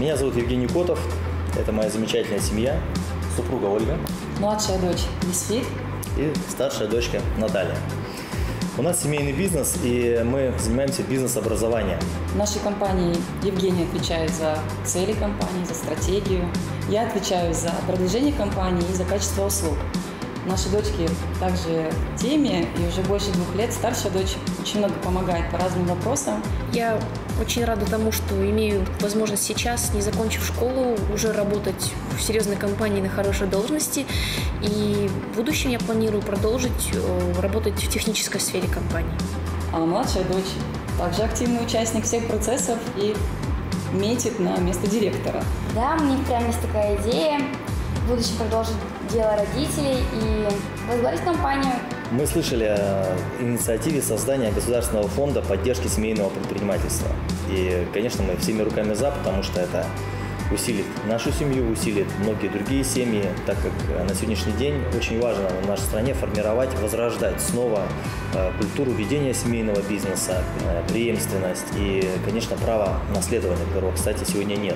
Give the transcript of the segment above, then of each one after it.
Меня зовут Евгений Котов. Это моя замечательная семья, супруга Ольга. Младшая дочь Лисфит. И старшая дочка Наталья. У нас семейный бизнес, и мы занимаемся бизнес-образованием. В нашей компании Евгений отвечает за цели компании, за стратегию. Я отвечаю за продвижение компании и за качество услуг. Наши дочки также в теме, и уже больше 2 лет старшая дочь очень много помогает по разным вопросам. Я очень рада тому, что имею возможность сейчас, не закончив школу, уже работать в серьезной компании на хорошей должности. И в будущем я планирую продолжить работать в технической сфере компании. А младшая дочь также активный участник всех процессов и метит на место директора. Да, у них прям есть такая идея в будущем продолжить дело родителей и возглавить компанию. Мы слышали о инициативе создания государственного фонда поддержки семейного предпринимательства. И, конечно, мы всеми руками за, потому что это усилит нашу семью, усилит многие другие семьи, так как на сегодняшний день очень важно в нашей стране формировать, возрождать снова культуру ведения семейного бизнеса, преемственность и, конечно, право наследования, которого, кстати, сегодня нет.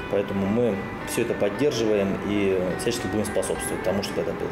Поэтому мы все это поддерживаем и всячески будем способствовать тому, чтобы это было.